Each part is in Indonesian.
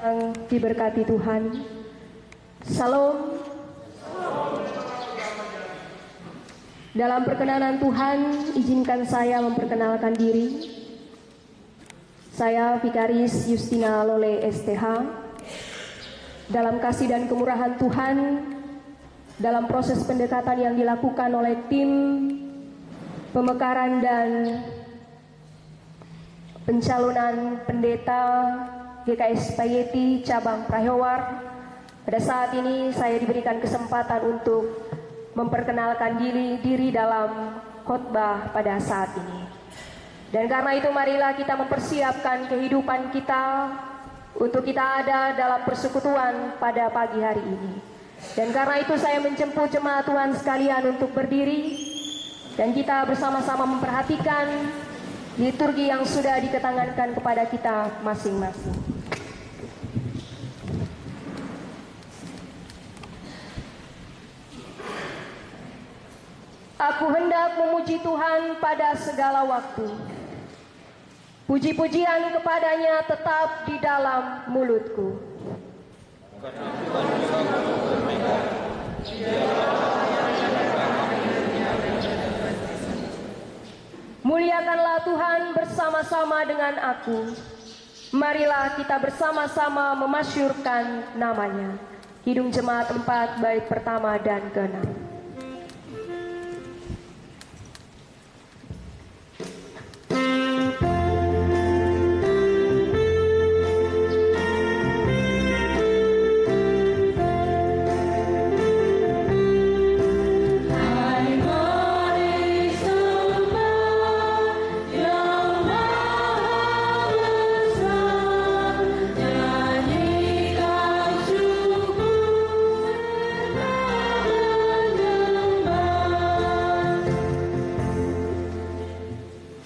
yang diberkati Tuhan. Salam. Dalam perkenanan Tuhan, izinkan saya memperkenalkan diri. Saya Vikaris Justina Lole STH. Dalam kasih dan kemurahan Tuhan, dalam proses pendekatan yang dilakukan oleh tim pemekaran dan pencalonan pendeta GKS Payeti cabang Prahewar, pada saat ini saya diberikan kesempatan untuk memperkenalkan diri dalam khotbah pada saat ini. Dan karena itu marilah kita mempersiapkan kehidupan kita untuk kita ada dalam persekutuan pada pagi hari ini. Dan karena itu saya menjemput jemaat Tuhan sekalian untuk berdiri dan kita bersama-sama memperhatikan liturgi yang sudah diketangankan kepada kita masing-masing. Aku hendak memuji Tuhan pada segala waktu. Puji-pujian kepadanya tetap di dalam mulutku. Muliakanlah Tuhan bersama-sama dengan aku. Marilah kita bersama-sama memasyurkan namanya. Kidung Jemaat 4 bait pertama dan ke-6.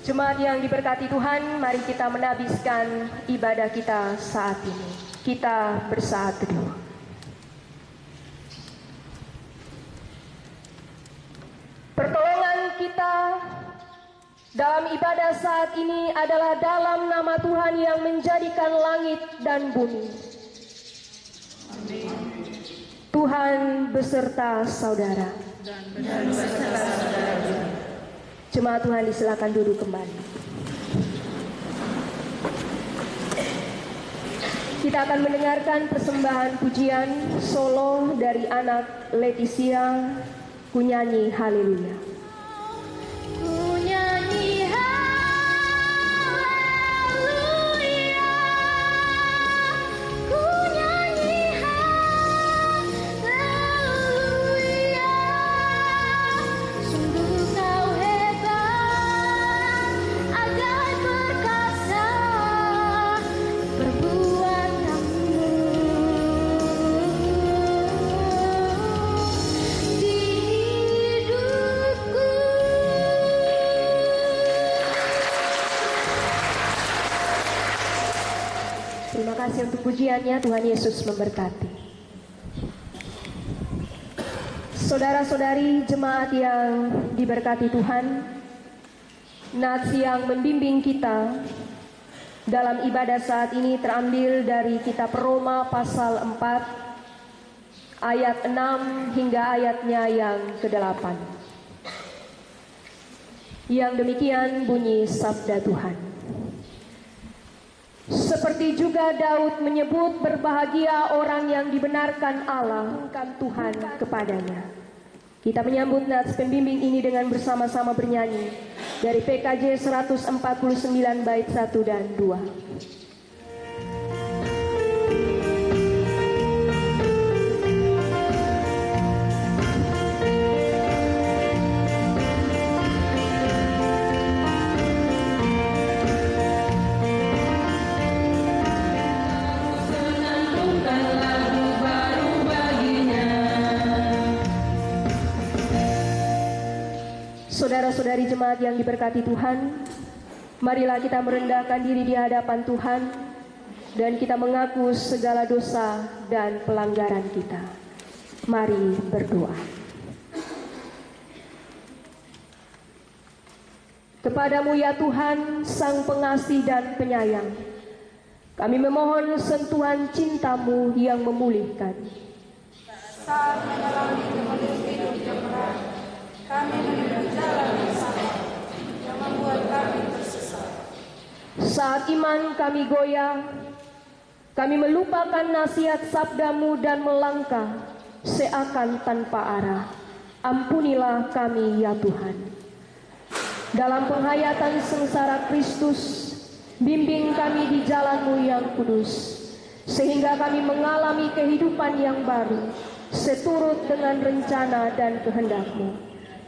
Jemaat yang diberkati Tuhan, mari kita menabiskan ibadah kita saat ini. Kita bersaat teduh. Pertolongan kita dalam ibadah saat ini adalah dalam nama Tuhan yang menjadikan langit dan bumi. Amin. Tuhan beserta saudara. Dan beserta saudara juga. Jemaat Tuhan disilakan duduk kembali. Kita akan mendengarkan persembahan pujian solo dari anak Leticia, Kunyanyi Haleluya. Kunyanyi haleluya, kunyanyi haleluya. Sungguh kau hebat, ajaib perkasa perbuatanmu. Di hidupku. Terima kasih untuk pujiannya. Tuhan Yesus memberkati. Saudara-saudari jemaat yang diberkati Tuhan, nats yang membimbing kita dalam ibadah saat ini terambil dari kitab Roma pasal 4 ayat 6 hingga ayatnya yang ke-8. Yang demikian bunyi sabda Tuhan. Seperti juga Daud menyebut berbahagia orang yang dibenarkan Allah Tuhan kepadanya. Kita menyambut nats pembimbing ini dengan bersama-sama bernyanyi dari PKJ 149 bait 1 dan 2. Saudara-saudari jemaat yang diberkati Tuhan, marilah kita merendahkan diri di hadapan Tuhan dan kita mengaku segala dosa dan pelanggaran kita. Mari berdoa. Kepadamu ya Tuhan, Sang Pengasih dan Penyayang, Kami memohon sentuhan cinta-Mu yang memulihkan. Saat mengalami kemelut hidup yang berat, kami menempuh jalan yang salah yang membuat kami tersesat. Saat iman kami goyah, kami melupakan nasihat sabda-Mu dan melangkah seakan tanpa arah. Ampunilah kami ya Tuhan. Dalam penghayatan sengsara Kristus, bimbing kami di jalan-Mu yang kudus, sehingga kami mengalami kehidupan yang baru, seturut dengan rencana dan kehendak-Mu.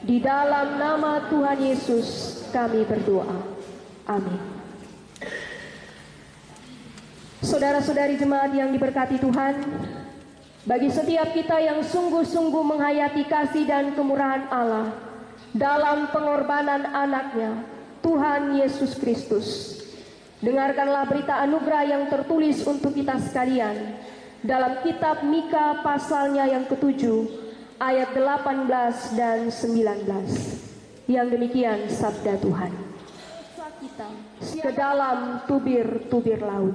Di dalam nama Tuhan Yesus kami berdoa. Amin. Saudara-saudari jemaat yang diberkati Tuhan, bagi setiap kita yang sungguh-sungguh menghayati kasih dan kemurahan Allah dalam pengorbanan anaknya, Tuhan Yesus Kristus, dengarkanlah berita anugerah yang tertulis untuk kita sekalian dalam kitab Mika pasalnya yang ke-7 ayat 18 dan 19. Yang demikian sabda Tuhan. Kita ke dalam tubir-tubir laut.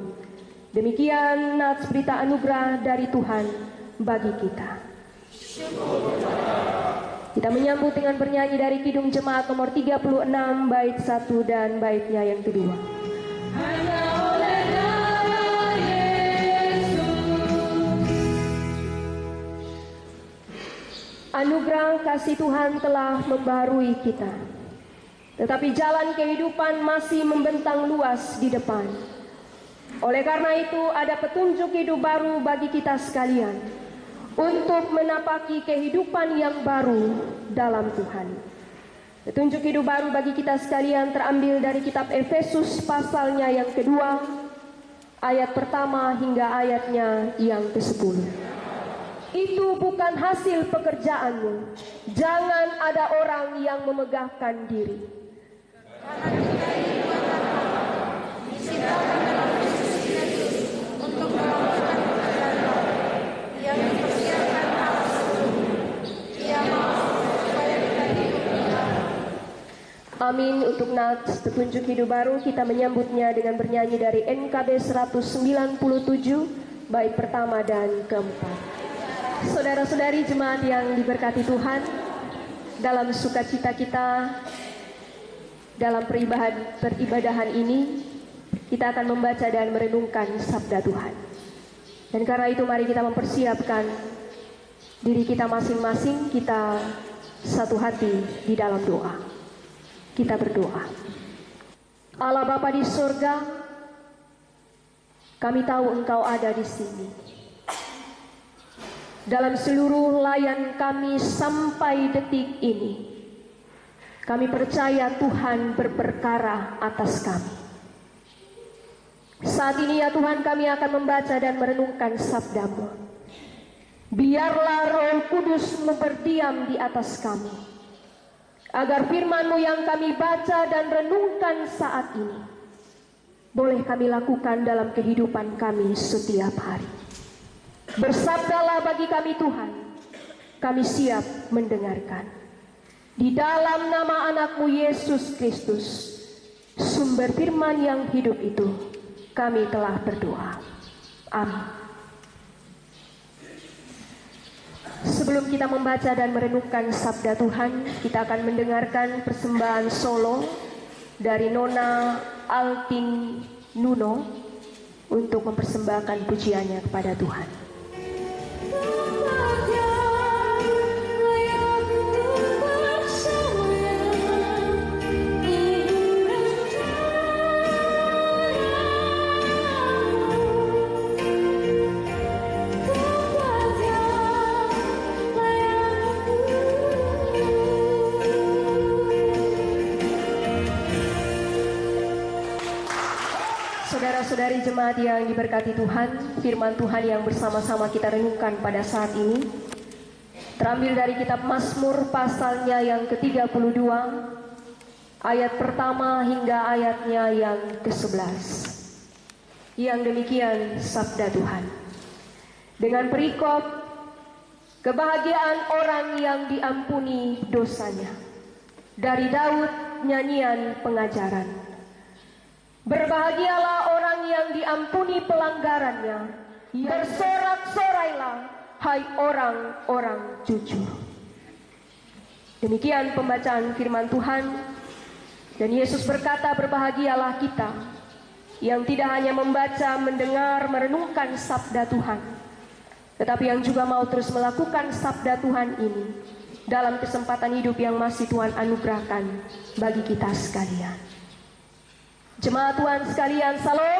Demikian nats berita anugerah dari Tuhan bagi kita. Kita menyambut dengan bernyanyi dari Kidung Jemaat nomor 36 bait 1 dan baitnya yang kedua. Hanya oleh darah Yesus, anugerah kasih Tuhan telah membaharui kita, tetapi jalan kehidupan masih membentang luas di depan. Oleh karena itu ada petunjuk hidup baru bagi kita sekalian untuk menapaki kehidupan yang baru dalam Tuhan. Petunjuk hidup baru bagi kita sekalian terambil dari kitab Efesus pasalnya yang kedua, ayat pertama hingga ayatnya yang ke-10. Itu bukan hasil pekerjaanmu. Jangan ada orang yang memegahkan diri. Karena kita ini disitakan dalam Yesus Kristus untuk melakukan pekerjaan yang dipersiapkan Allah sebelumnya. Ia mau supaya kita hidup di dalam. Amin. Untuk nats petunjuk hidup baru kita menyambutnya dengan bernyanyi dari NKB 197 bait pertama dan keempat. Saudara-saudari jemaat yang diberkati Tuhan, dalam sukacita kita dalam peribadahan ini kita akan membaca dan merenungkan sabda Tuhan. Dan karena itu mari kita mempersiapkan diri kita masing-masing, kita satu hati di dalam doa. Kita berdoa. Allah Bapa di surga, kami tahu Engkau ada di sini. Dalam seluruh layan kami sampai detik ini, kami percaya Tuhan berperkara atas kami. Saat ini ya Tuhan, kami akan membaca dan merenungkan sabda-Mu. Biarlah Roh Kudus berdiam di atas kami, agar firman-Mu yang kami baca dan renungkan saat ini boleh kami lakukan dalam kehidupan kami setiap hari. Bersabdalah bagi kami Tuhan, kami siap mendengarkan. Di dalam nama anak-Mu Yesus Kristus, sumber firman yang hidup itu, kami telah berdoa. Amin. Sebelum kita membaca dan merenungkan sabda Tuhan, kita akan mendengarkan persembahan solo dari Nona Altin Nuno untuk mempersembahkan pujiannya kepada Tuhan. Saudara-saudari jemaat yang diberkati Tuhan, firman Tuhan yang bersama-sama kita renungkan pada saat ini terambil dari kitab Mazmur pasalnya yang ke-32 ayat pertama hingga ayatnya yang ke-11. Yang demikian sabda Tuhan. Dengan perikop kebahagiaan orang yang diampuni dosanya, dari Daud nyanyian pengajaran. Berbahagialah orang yang diampuni pelanggarannya. Bersorak-sorailah, hai orang-orang jujur. Demikian pembacaan firman Tuhan. Dan Yesus berkata, berbahagialah kita yang tidak hanya membaca, mendengar, merenungkan sabda Tuhan, tetapi yang juga mau terus melakukan sabda Tuhan ini dalam kesempatan hidup yang masih Tuhan anugerahkan bagi kita sekalian. Jemaat Tuhan sekalian, salam.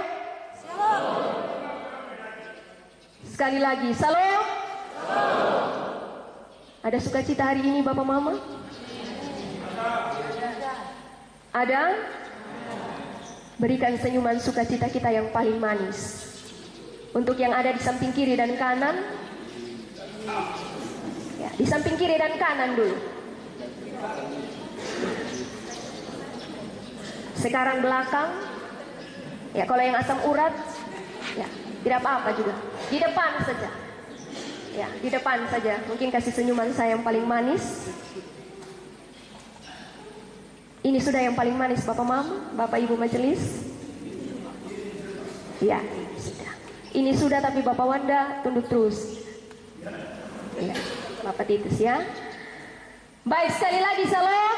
Sekali lagi, salam. Ada sukacita hari ini Bapak Mama? Ada? Berikan senyuman sukacita kita yang paling manis. Untuk yang ada di samping kiri dan kanan. Ya, di samping kiri dan kanan dulu. Sekarang belakang. Ya, kalau yang asam urat, ya, tidak apa-apa juga. Di depan saja. Ya, di depan saja. Mungkin kasih senyuman saya yang paling manis. Ini sudah yang paling manis Bapak Mama, Bapak Ibu Majelis. Ya, sudah. Ini sudah, tapi Bapak Wanda tunduk terus. Ya, Bapak Titus ya. Baik, sekali lagi salam.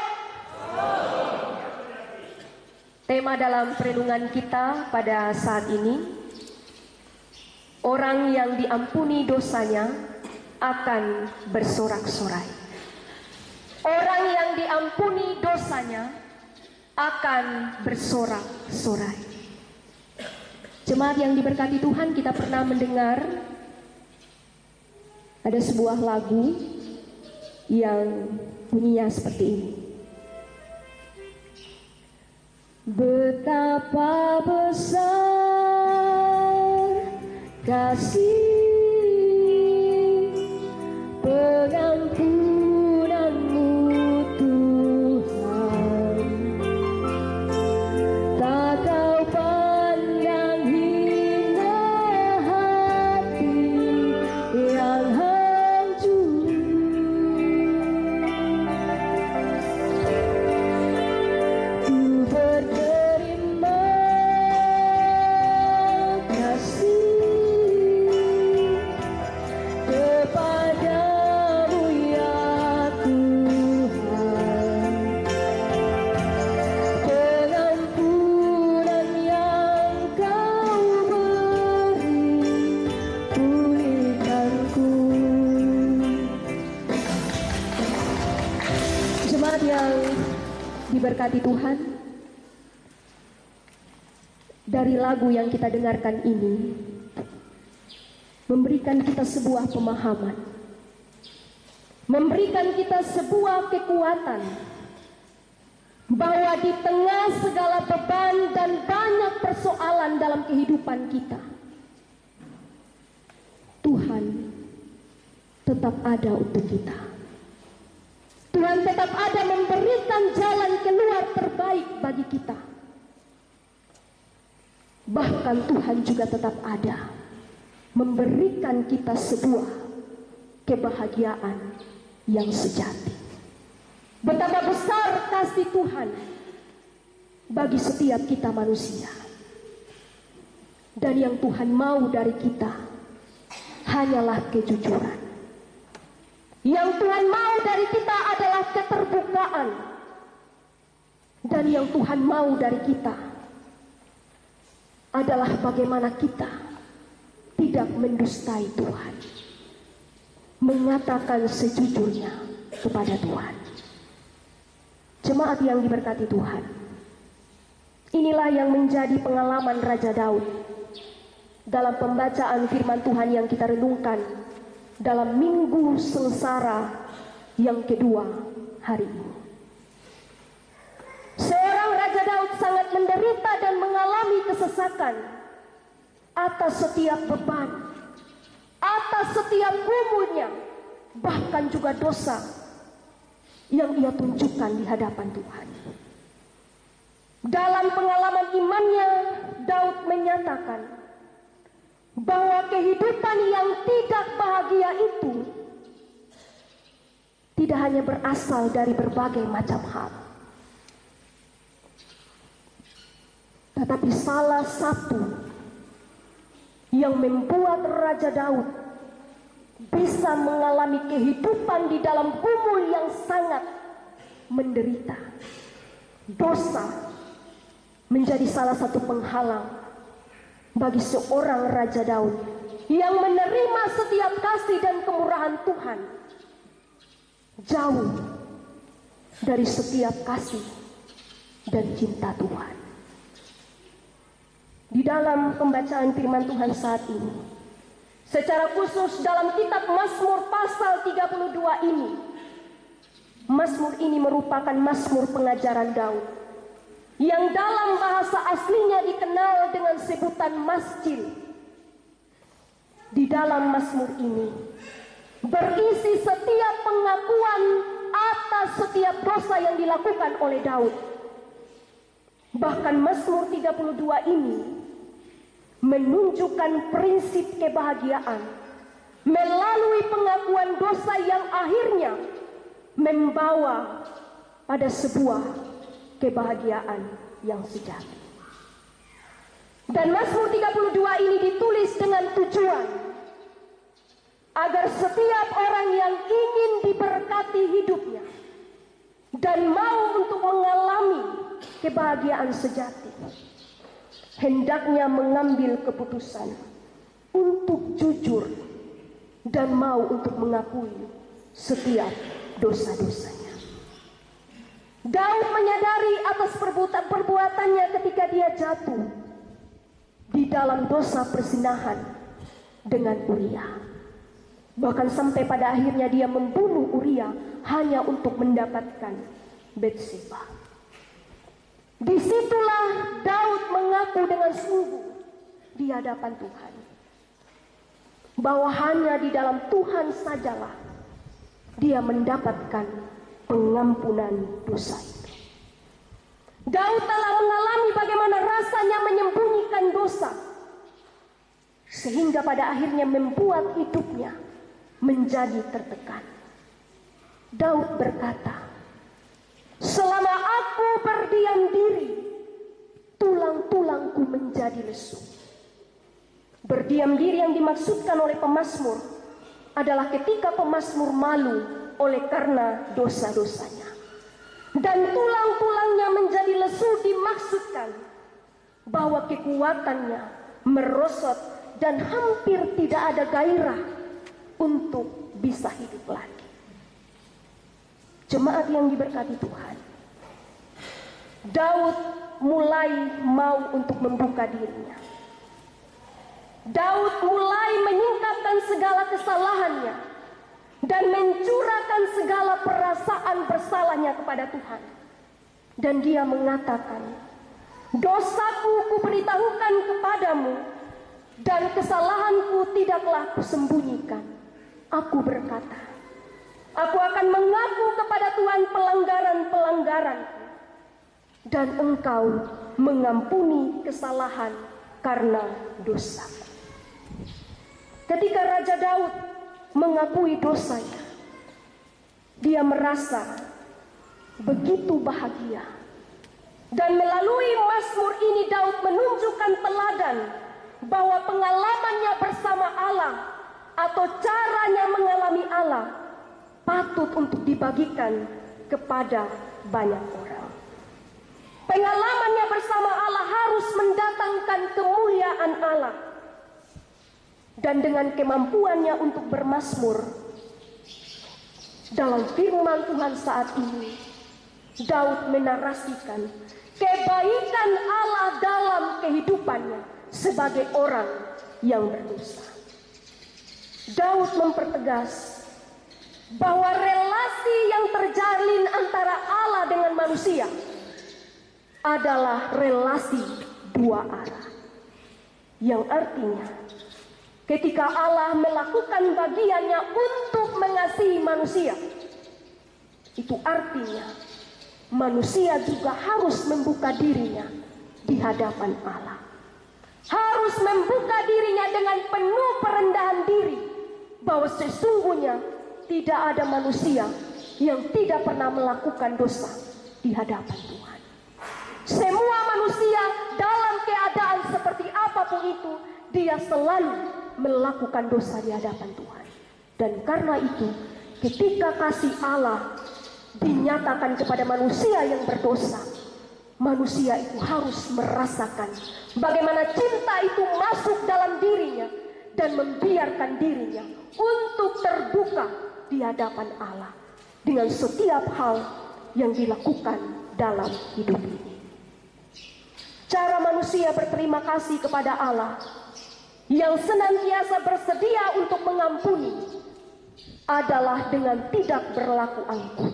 Tema dalam perenungan kita pada saat ini, orang yang diampuni dosanya akan bersorak-sorai. Orang yang diampuni dosanya akan bersorak-sorai. Jemaat yang diberkati Tuhan, kita pernah mendengar ada sebuah lagu yang bunyinya seperti ini. Betapa besar kasih pengampunanmu Tuhan, tak kau pandang hingga hati yang hancur. Ku berterima kasih kepadamu ya Tuhan, pengampunan yang kau beri pulihkanku. Jemaat yang diberkati Tuhan, dari lagu yang kita dengarkan ini memberikan kita sebuah pemahaman, memberikan kita sebuah kekuatan bahwa di tengah segala beban dan banyak persoalan dalam kehidupan kita, Tuhan tetap ada untuk kita. Tuhan tetap ada memberikan jalan keluar terbaik bagi kita. Bahkan Tuhan juga tetap ada memberikan kita sebuah kebahagiaan yang sejati. Betapa besar kasih Tuhan bagi setiap kita manusia. Dan yang Tuhan mau dari kita hanyalah kejujuran. Yang Tuhan mau dari kita adalah keterbukaan. Dan yang Tuhan mau dari kita adalah bagaimana kita tidak mendustai Tuhan, mengatakan sejujurnya kepada Tuhan. Jemaat yang diberkati Tuhan, inilah yang menjadi pengalaman Raja Daud dalam pembacaan firman Tuhan yang kita renungkan dalam Minggu Sengsara yang kedua hari ini. Seorang Raja Daud sangat menderita dan mengalami kesesakan atas setiap beban, atas setiap gumunya, bahkan juga dosa yang ia tunjukkan di hadapan Tuhan. Dalam pengalaman imannya, Daud menyatakan bahwa kehidupan yang tidak bahagia itu tidak hanya berasal dari berbagai macam hal, Tetapi salah satu yang membuat Raja Daud bisa mengalami kehidupan di dalam gumul yang sangat menderita, dosa menjadi salah satu penghalang bagi seorang Raja Daud yang menerima setiap kasih dan kemurahan Tuhan, jauh dari setiap kasih dan cinta Tuhan. Di dalam pembacaan firman Tuhan saat ini, secara khusus dalam kitab Mazmur pasal 32 ini, Mazmur ini merupakan Mazmur pengajaran Daud, yang dalam bahasa aslinya dikenal dengan sebutan masjid. Di dalam Mazmur ini berisi setiap pengakuan atas setiap dosa yang dilakukan oleh Daud. Bahkan Mazmur 32 ini menunjukkan prinsip kebahagiaan melalui pengakuan dosa yang akhirnya membawa pada sebuah kebahagiaan yang sejati. Dan Mazmur 32 ini ditulis dengan tujuan agar setiap orang yang ingin diberkati hidupnya dan mau untuk mengalami kebahagiaan sejati, hendaknya mengambil keputusan untuk jujur dan mau untuk mengakui setiap dosa-dosanya. Daud menyadari atas perbuatannya ketika dia jatuh di dalam dosa perzinahan dengan Uria. Bahkan sampai pada akhirnya dia membunuh Uria hanya untuk mendapatkan Batseba. Disitulah Daud mengaku dengan sungguh di hadapan Tuhan bahwa hanya di dalam Tuhan sajalah dia mendapatkan pengampunan dosa itu. Daud telah mengalami bagaimana rasanya menyembunyikan dosa, sehingga pada akhirnya membuat hidupnya menjadi tertekan. Daud berkata, "Selama aku berdiam diri, tulang-tulangku menjadi lesu." Berdiam diri yang dimaksudkan oleh pemazmur adalah ketika pemazmur malu oleh karena dosa-dosanya. Dan tulang-tulangnya menjadi lesu dimaksudkan bahwa kekuatannya merosot dan hampir tidak ada gairah untuk bisa hidup lagi. Jemaat yang diberkati Tuhan, Daud mulai mau untuk membuka dirinya. Daud mulai menyingkapkan segala kesalahannya dan mencurahkan segala perasaan bersalahnya kepada Tuhan. Dan dia mengatakan, "Dosaku kuberitahukan kepadamu, dan kesalahanku tidaklah kusembunyikan. Aku berkata, aku akan mengaku kepada Tuhan pelanggaran-pelanggaranku, dan Engkau mengampuni kesalahan karena dosaku." Ketika Raja Daud mengakui dosanya, dia merasa begitu bahagia. Dan melalui Mazmur ini Daud menunjukkan teladan bahwa pengalamannya bersama Allah atau caranya mengalami Allah patut untuk dibagikan kepada banyak orang. Pengalamannya bersama Allah harus mendatangkan kemuliaan Allah. Dan dengan kemampuannya untuk bermazmur, dalam firman Tuhan saat ini, Daud menarasikan kebaikan Allah dalam kehidupannya sebagai orang yang berdosa. Daud mempertegas bahwa relasi yang terjalin antara Allah dengan manusia adalah relasi dua arah. Yang artinya, ketika Allah melakukan bagiannya untuk mengasihi manusia, itu artinya manusia juga harus membuka dirinya di hadapan Allah. Harus membuka dirinya dengan penuh perendahan diri, bahwa sesungguhnya tidak ada manusia yang tidak pernah melakukan dosa di hadapan Tuhan. Semua manusia dalam dia selalu melakukan dosa di hadapan Tuhan. Dan karena itu, ketika kasih Allah dinyatakan kepada manusia yang berdosa, manusia itu harus merasakan bagaimana cinta itu masuk dalam dirinya dan membiarkan dirinya untuk terbuka di hadapan Allah dengan setiap hal yang dilakukan dalam hidup ini. Cara manusia berterima kasih kepada Allah yang senantiasa bersedia untuk mengampuni adalah dengan tidak berlaku angkuh,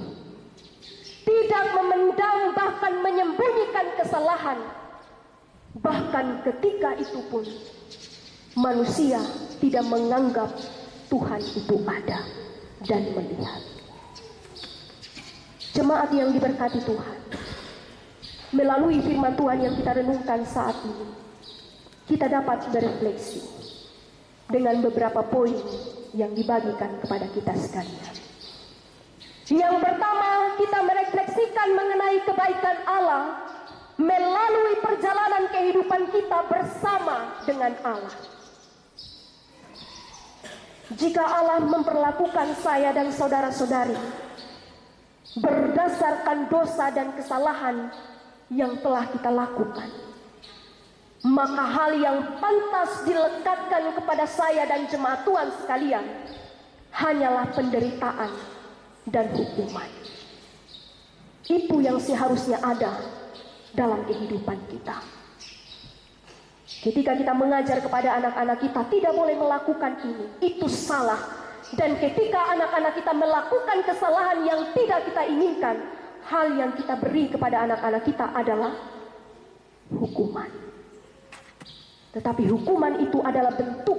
tidak memendam bahkan menyembunyikan kesalahan. Bahkan ketika itu pun manusia tidak menganggap Tuhan itu ada dan melihat. Jemaat yang diberkati Tuhan, melalui firman Tuhan yang kita renungkan saat ini, kita dapat berefleksi dengan beberapa poin yang dibagikan kepada kita sekalian. Yang pertama, kita merefleksikan mengenai kebaikan Allah melalui perjalanan kehidupan kita bersama dengan Allah. Jika Allah memperlakukan saya dan saudara-saudari berdasarkan dosa dan kesalahan yang telah kita lakukan, maka hal yang pantas dilekatkan kepada saya dan jemaat Tuhan sekalian hanyalah penderitaan dan hukuman. Itu yang seharusnya ada dalam kehidupan kita. Ketika kita mengajar kepada anak-anak kita tidak boleh melakukan ini, itu salah. Dan ketika anak-anak kita melakukan kesalahan yang tidak kita inginkan, hal yang kita beri kepada anak-anak kita adalah hukuman. Tetapi hukuman itu adalah bentuk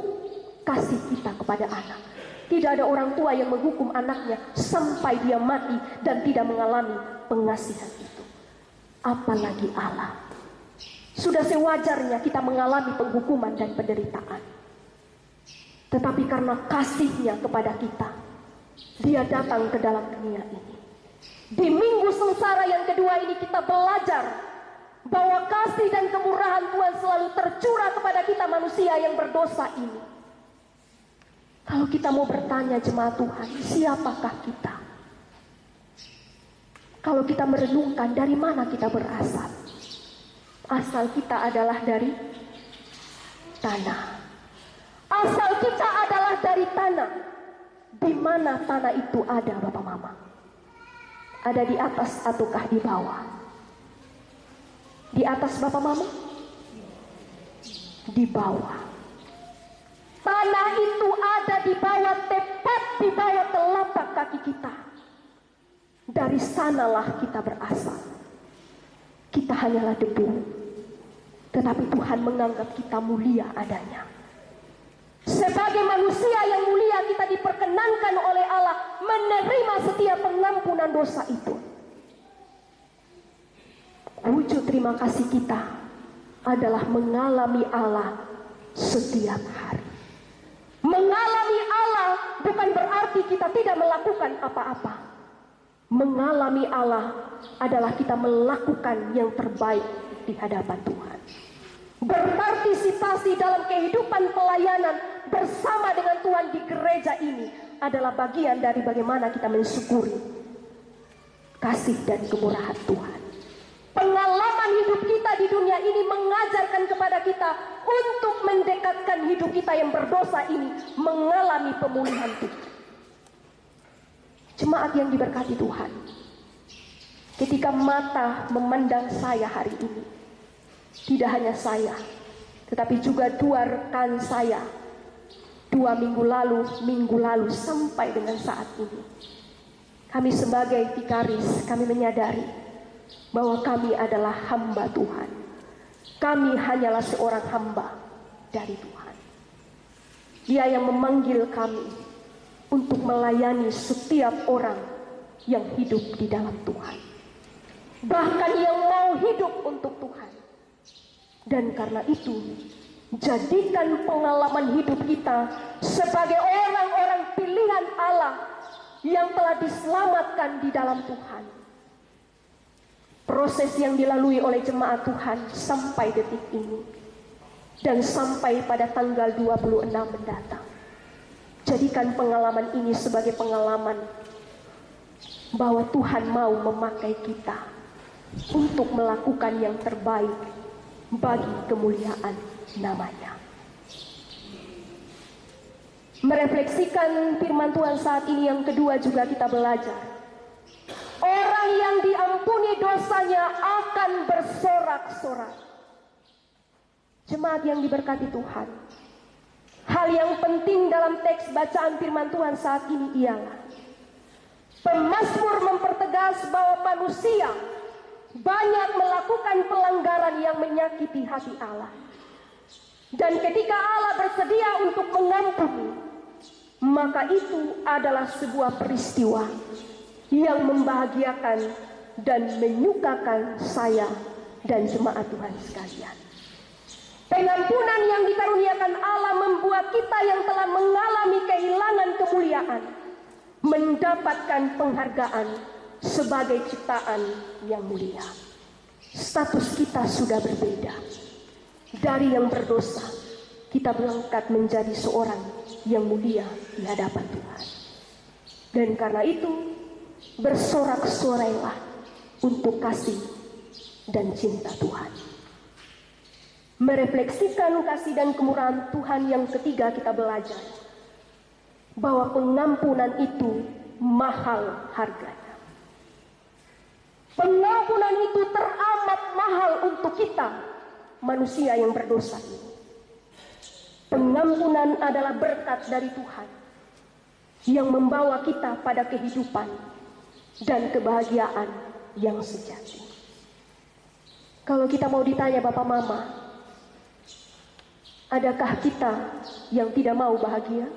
kasih kita kepada anak. Tidak ada orang tua yang menghukum anaknya sampai dia mati dan tidak mengalami pengasihan itu. Apalagi Allah. Sudah sewajarnya kita mengalami penghukuman dan penderitaan. Tetapi karena kasihnya kepada kita, dia datang ke dalam dunia ini. Di minggu sengsara yang kedua ini kita belajar bahwa kasih dan kemurahan Tuhan selalu tercurah kepada kita manusia yang berdosa ini. Kalau kita mau bertanya jemaat Tuhan, siapakah kita? Kalau kita merenungkan dari mana kita berasal? Asal kita adalah dari tanah. Asal kita adalah dari tanah. Di mana tanah itu ada, Bapak Mama? Ada di atas ataukah di bawah? Di atas, Bapak Mama? Di bawah. Tanah itu ada di bawah, tepat di bawah telapak kaki kita. Dari sanalah kita berasal. Kita hanyalah debu. Tetapi Tuhan menganggap kita mulia adanya. Sebagai manusia yang mulia, kita diperkenankan oleh Allah menerima setiap pengampunan dosa itu. Wujud terima kasih kita adalah mengalami Allah setiap hari. Mengalami Allah bukan berarti kita tidak melakukan apa-apa. Mengalami Allah adalah kita melakukan yang terbaik di hadapan Tuhan. Berpartisipasi dalam kehidupan pelayanan bersama dengan Tuhan di gereja ini adalah bagian dari bagaimana kita mensyukuri kasih dan kemurahan Tuhan. Pengalaman hidup kita di dunia ini mengajarkan kepada kita untuk mendekatkan hidup kita yang berdosa ini mengalami pemulihan Tuhan. Jemaat yang diberkati Tuhan, ketika mata memandang saya hari ini, tidak hanya saya, tetapi juga dua rekan saya, 2 minggu lalu sampai dengan saat ini. Kami sebagai vikaris, kami menyadari bahwa kami adalah hamba Tuhan. Kami hanyalah seorang hamba dari Tuhan. Dia yang memanggil kami untuk melayani setiap orang yang hidup di dalam Tuhan. Bahkan yang mau hidup untuk Tuhan. Dan karena itu, jadikan pengalaman hidup kita sebagai orang-orang pilihan Allah yang telah diselamatkan di dalam Tuhan. Proses yang dilalui oleh jemaat Tuhan sampai detik ini dan sampai pada tanggal 26 mendatang. Jadikan pengalaman ini sebagai pengalaman bahwa Tuhan mau memakai kita untuk melakukan yang terbaik bagi kemuliaan namanya. Merefleksikan firman Tuhan saat ini yang kedua juga kita belajar. Orang yang diampuni dosanya akan bersorak-sorak. Jemaat yang diberkati Tuhan, hal yang penting dalam teks bacaan firman Tuhan saat ini ialah pemazmur mempertegas bahwa manusia banyak melakukan pelanggaran yang menyakiti hati Allah. Dan ketika Allah bersedia untuk mengampuni, maka itu adalah sebuah peristiwa yang membahagiakan dan menyukakan saya dan jemaat Tuhan sekalian. Pengampunan yang dikaruniakan Allah membuat kita yang telah mengalami kehilangan kemuliaan mendapatkan penghargaan sebagai ciptaan yang mulia. Status kita sudah berbeda. Dari yang berdosa, kita berangkat menjadi seorang yang mulia di hadapan Tuhan. Dan karena itu, bersorak-sorailah untuk kasih dan cinta Tuhan. Merefleksikan kasih dan kemurahan Tuhan yang ketiga kita belajar bahwa pengampunan itu mahal harganya. Pengampunan itu teramat mahal untuk kita manusia yang berdosa ini. Pengampunan adalah berkat dari Tuhan yang membawa kita pada kehidupan dan kebahagiaan yang sejati. Kalau kita mau ditanya Bapak Mama, adakah kita yang tidak mau bahagia?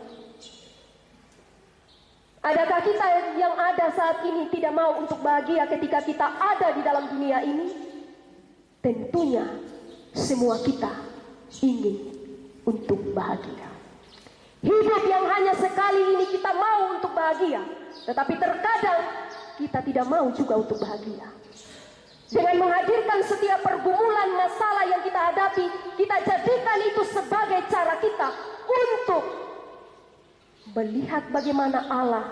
Adakah kita yang ada saat ini tidak mau untuk bahagia ketika kita ada di dalam dunia ini? Tentunya semua kita ingin untuk bahagia. Hidup yang hanya sekali ini kita mau untuk bahagia, tetapi terkadang kita tidak mau juga untuk bahagia. Dengan menghadirkan setiap pergumulan masalah yang kita hadapi, kita jadikan itu sebagai cara kita untuk melihat bagaimana Allah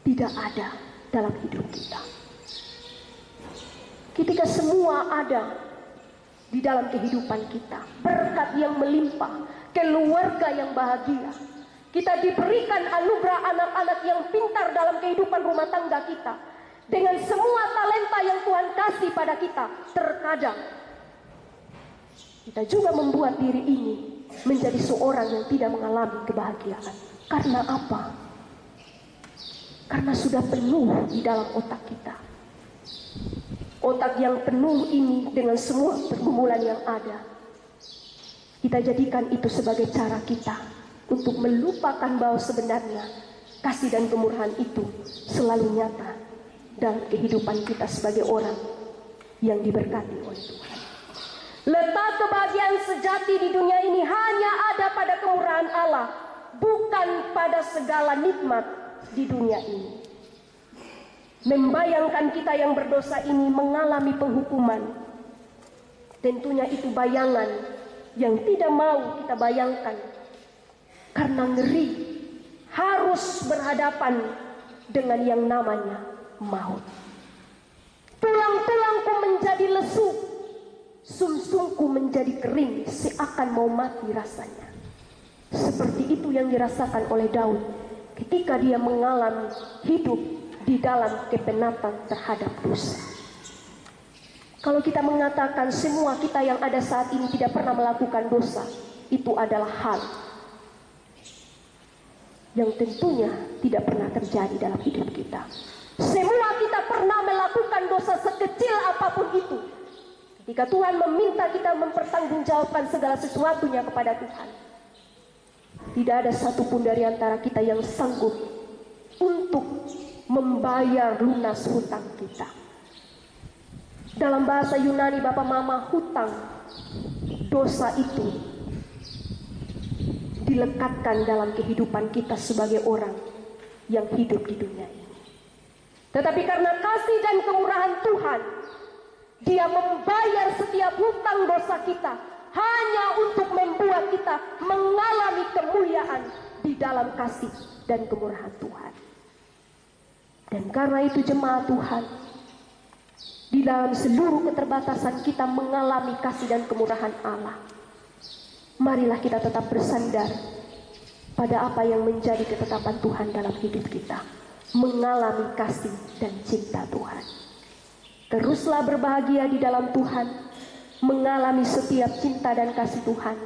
tidak ada dalam hidup kita. Ketika semua ada di dalam kehidupan kita, berkat yang melimpah, keluarga yang bahagia, kita diberikan anugerah anak-anak yang pintar dalam kehidupan rumah tangga kita, dengan semua talenta yang Tuhan kasih pada kita, terkadang kita juga membuat diri ini menjadi seorang yang tidak mengalami kebahagiaan. Karena apa? Karena sudah penuh di dalam otak kita. Otak yang penuh ini dengan semua pergumulan yang ada, kita jadikan itu sebagai cara kita untuk melupakan bahwa sebenarnya kasih dan kemurahan itu selalu nyata dalam kehidupan kita sebagai orang yang diberkati oleh Tuhan. Letak kebahagiaan sejati di dunia ini hanya ada pada kemurahan Allah, bukan pada segala nikmat di dunia ini. Membayangkan kita yang berdosa ini mengalami penghukuman, tentunya itu bayangan yang tidak mau kita bayangkan, karena ngeri harus berhadapan dengan yang namanya maut. Tulang-tulangku menjadi lesu, sumsumku menjadi kering, seakan mau mati rasanya. Seperti itu yang dirasakan oleh Daud ketika dia mengalami hidup di dalam kepenatan terhadap dosa. Kalau kita mengatakan semua kita yang ada saat ini tidak pernah melakukan dosa, itu adalah hal yang tentunya tidak pernah terjadi dalam hidup kita. Semua kita pernah melakukan dosa sekecil apapun itu. Ketika Tuhan meminta kita mempertanggungjawabkan segala sesuatunya kepada Tuhan, tidak ada satupun dari antara kita yang sanggup untuk membayar lunas hutang kita. Dalam bahasa Yunani Bapak Mama, hutang, dosa itu dilekatkan dalam kehidupan kita sebagai orang yang hidup di dunia ini. Tetapi karena kasih dan kemurahan Tuhan, Dia membayar setiap hutang dosa kita hanya untuk membuat kita mengalami kemuliaan di dalam kasih dan kemurahan Tuhan. Dan karena itu jemaat Tuhan, di dalam seluruh keterbatasan kita mengalami kasih dan kemurahan Allah, marilah kita tetap bersandar pada apa yang menjadi ketetapan Tuhan dalam hidup kita, mengalami kasih dan cinta Tuhan. Teruslah berbahagia di dalam Tuhan, mengalami setiap cinta dan kasih Tuhan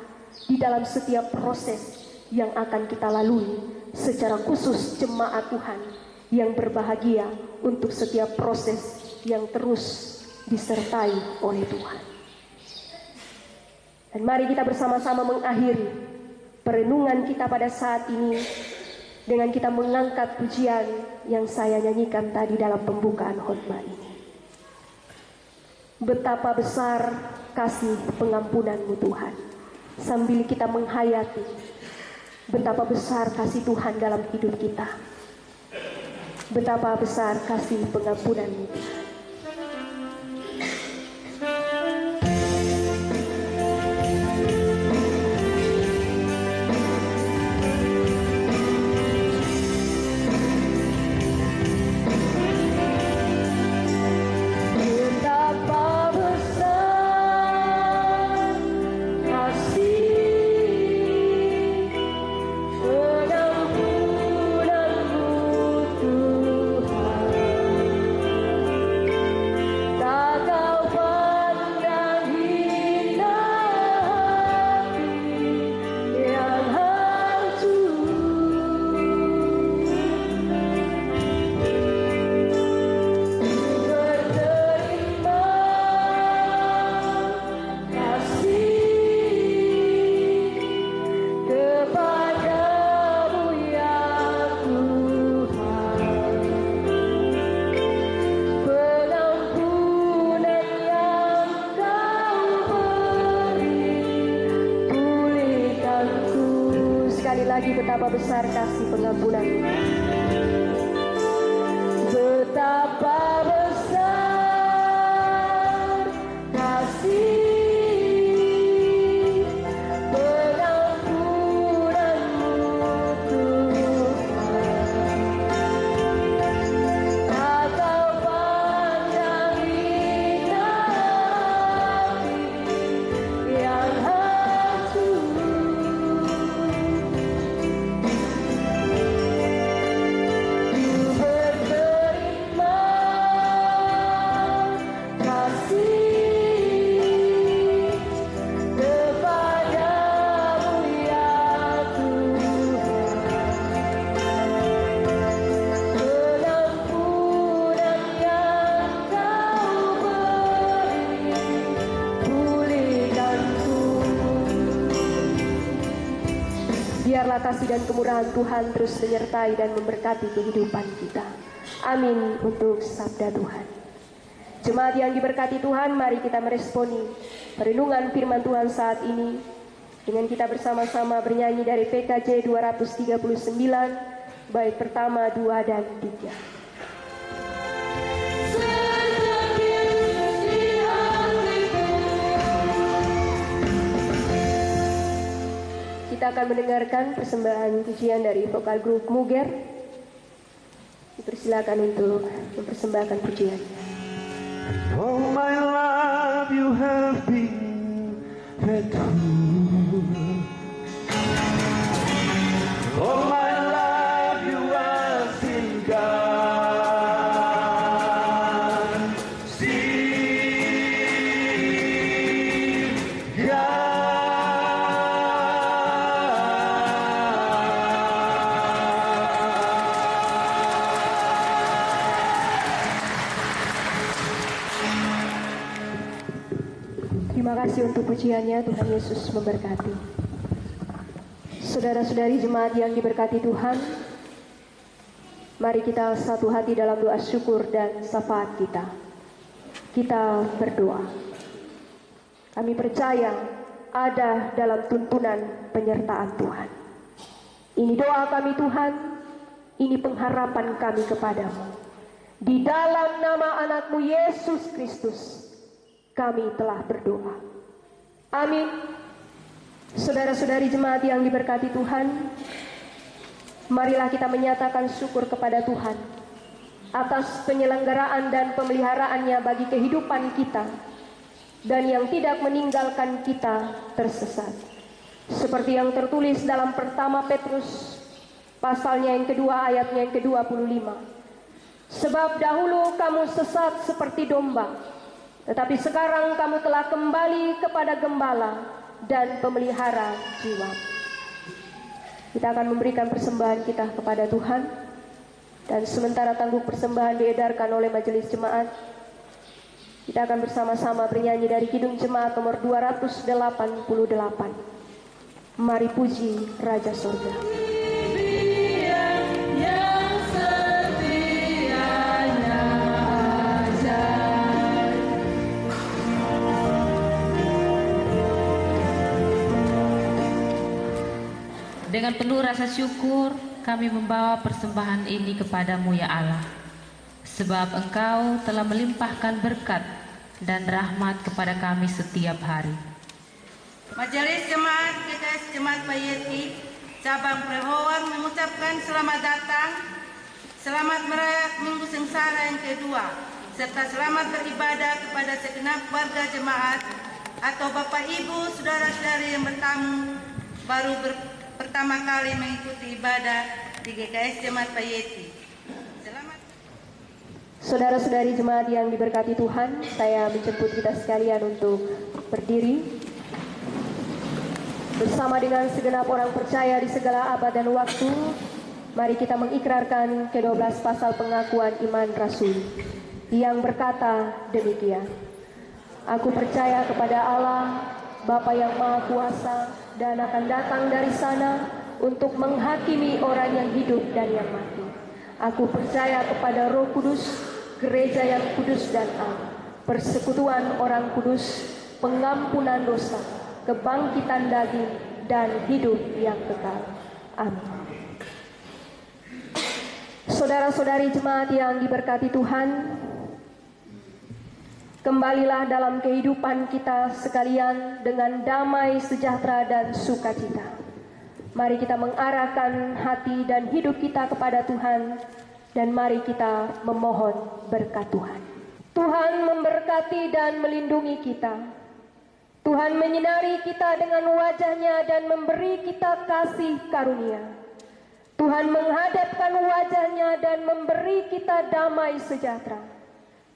di dalam setiap proses yang akan kita lalui, secara khusus jemaat Tuhan yang berbahagia untuk setiap proses yang terus disertai oleh Tuhan. Dan mari kita bersama-sama mengakhiri perenungan kita pada saat ini dengan kita mengangkat pujian yang saya nyanyikan tadi dalam pembukaan khotbah ini. Betapa besar kasih pengampunan-Mu Tuhan, sambil kita menghayati betapa besar kasih Tuhan dalam hidup kita. Betapa besar kasih pengampunan-Mu Tuhan. Lagi betapa besar kasih pengampunan, betapa besar kasih pengampunan-Mu Tuhan. Tak Kau pandang hina yang hancur. Biarlah kasih dan kemurahan Tuhan terus menyertai dan memberkati kehidupan kita. Amin untuk sabda Tuhan. Jemaat yang diberkati Tuhan, mari kita meresponi perenungan firman Tuhan saat ini dengan kita bersama-sama bernyanyi dari PKJ 239, bait pertama, 2 dan 3. Kita akan mendengarkan persembahan pujian dari vokal grup Muger. Dipersilakan untuk mempersembahkan pujian. All my life you have been faithful. All my life you have been God. See, God. Terima kasih untuk pujiannya. Tuhan Yesus memberkati. Saudara-saudari jemaat yang diberkati Tuhan, mari kita satu hati dalam doa syukur dan syafaat kita. Kita berdoa. Kami percaya ada dalam tuntunan penyertaan Tuhan. Ini doa kami Tuhan, ini pengharapan kami kepadamu. Di dalam nama anakmu Yesus Kristus, kami telah berdoa. Amin. Saudara-saudari jemaat yang diberkati Tuhan, marilah kita menyatakan syukur kepada Tuhan atas penyelenggaraan dan pemeliharaannya bagi kehidupan kita dan yang tidak meninggalkan kita tersesat. Seperti yang tertulis dalam pertama Petrus pasalnya yang kedua ayatnya yang ke-25. Sebab dahulu kamu sesat seperti domba, tetapi sekarang kamu telah kembali kepada gembala dan pemelihara jiwa. Kita akan memberikan persembahan kita kepada Tuhan, dan sementara tangguh persembahan diedarkan oleh majelis jemaat, kita akan bersama-sama bernyanyi dari Kidung Jemaat nomor 288. Mari puji Raja Surga. Dengan penuh rasa syukur kami membawa persembahan ini kepadamu ya Allah, sebab Engkau telah melimpahkan berkat dan rahmat kepada kami setiap hari. Majelis Jemaat GKS Jemaat Payeti Cabang Prehowar mengucapkan selamat datang, selamat merayakan Minggu Sengsara yang kedua, serta selamat beribadah kepada segenap warga jemaat atau Bapak Ibu, saudara-saudari yang bertamu baru pertama kali mengikuti ibadah di GKS Jemaat Payeti. Selamat. Saudara-saudari jemaat yang diberkati Tuhan, saya menjemput kita sekalian untuk berdiri bersama dengan segenap orang percaya di segala abad dan waktu. Mari kita mengikrarkan ke-12 pasal pengakuan iman Rasul yang berkata demikian. Aku percaya kepada Allah, Bapa yang Maha Kuasa, dan akan datang dari sana untuk menghakimi orang yang hidup dan yang mati. Aku percaya kepada Roh Kudus, gereja yang kudus dan am, persekutuan orang kudus, pengampunan dosa, kebangkitan daging, dan hidup yang kekal. Amin. Saudara-saudari jemaat yang diberkati Tuhan, kembalilah dalam kehidupan kita sekalian dengan damai, sejahtera, dan sukacita. Mari kita mengarahkan hati dan hidup kita kepada Tuhan, dan mari kita memohon berkat Tuhan. Tuhan memberkati dan melindungi kita. Tuhan menyinari kita dengan wajah-Nya dan memberi kita kasih karunia. Tuhan menghadapkan wajah-Nya dan memberi kita damai sejahtera,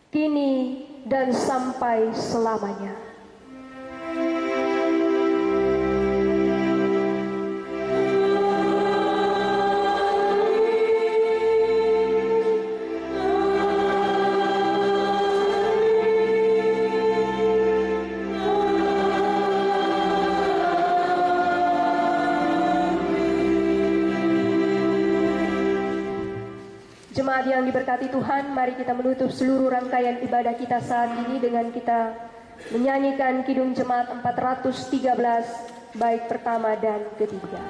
kini dan sampai selamanya. Jemaat yang diberkati Tuhan, mari kita menutup seluruh rangkaian ibadah kita saat ini dengan kita menyanyikan Kidung Jemaat 413 bait pertama dan ketiga.